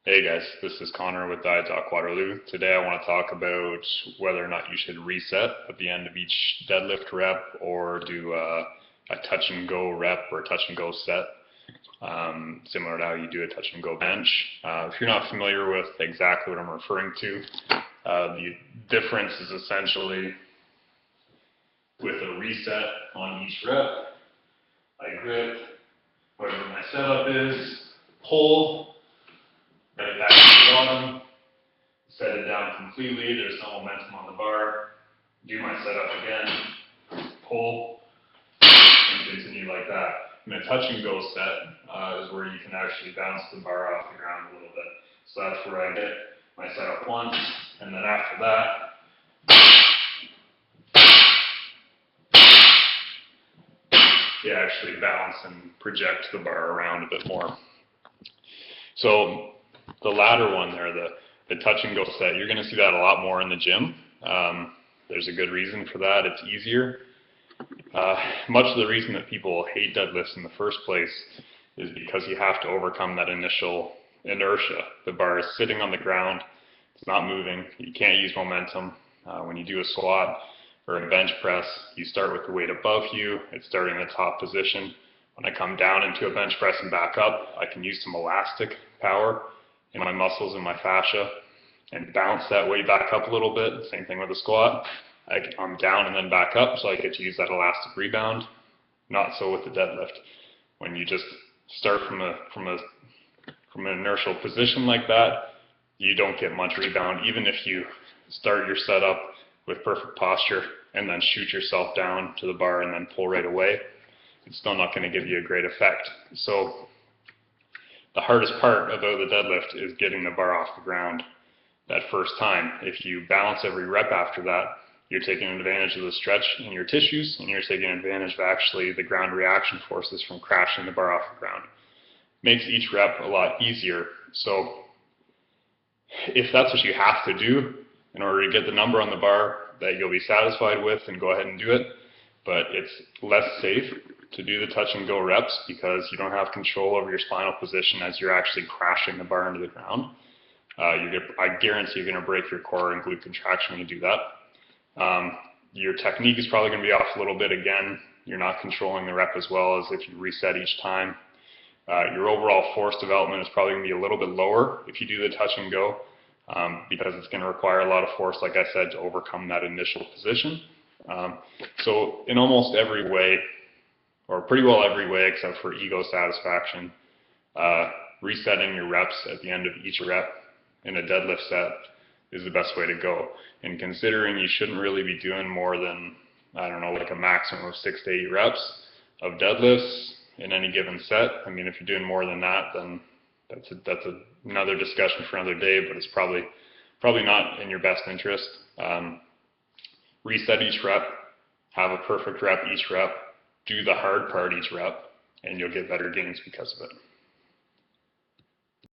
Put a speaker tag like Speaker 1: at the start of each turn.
Speaker 1: Hey guys, this is Connor with Diet Doc Waterloo. Today I want to talk about whether or not you should reset at the end of each deadlift rep or do a touch and go rep or touch and go set, similar to how you do a touch and go bench. If you're not familiar with exactly what I'm referring to, the difference is essentially with a reset on each rep, I grip, whatever my setup is, pull, right back to the bottom, set it down completely, there's no momentum on the bar, do my setup again, pull, and continue like that. And a touch and go set is where you can actually bounce the bar off the ground a little bit. So that's where I get my setup once, and then after that, you actually bounce and project the bar around a bit more. So the latter one there, the touch and go set, you're going to see that a lot more in the gym. There's a good reason for that. It's easier. Much of the reason that people hate deadlifts in the first place is because you have to overcome that initial inertia. The bar is sitting on the ground. It's not moving. You can't use momentum. When you do a squat or a bench press, you start with the weight above you. It's starting in the top position. When I come down into a bench press and back up, I can use some elastic power in my muscles and my fascia and bounce that weight back up a little bit. Same thing with a squat. I'm down and then back up, so I get to use that elastic rebound. Not so with the deadlift. When you just start from an inertial position like that, you don't get much rebound. Even if you start your setup with perfect posture and then shoot yourself down to the bar and then pull right away, it's still not going to give you a great effect. So the hardest part about the deadlift is getting the bar off the ground that first time. If you balance every rep after that, you're taking advantage of the stretch in your tissues, and you're taking advantage of actually the ground reaction forces from crashing the bar off the ground. Makes each rep a lot easier. So if that's what you have to do in order to get the number on the bar that you'll be satisfied with, then go ahead and do it. But it's less safe to do the touch and go reps because you don't have control over your spinal position as you're actually crashing the bar into the ground. I guarantee you're going to break your core and glute contraction when you do that. Your technique is probably going to be off a little bit again. You're not controlling the rep as well as if you reset each time. Your overall force development is probably going to be a little bit lower if you do the touch and go because it's going to require a lot of force, like I said, to overcome that initial position. So in almost every way, or pretty well every way except for ego satisfaction, resetting your reps at the end of each rep in a deadlift set is the best way to go. And considering you shouldn't really be doing more than, I don't know, like a maximum of 6 to 8 reps of deadlifts in any given set. I mean, if you're doing more than that, then that's another discussion for another day, but it's probably not in your best interest. Reset each rep, have a perfect rep each rep, do the hard part each rep, and you'll get better gains because of it.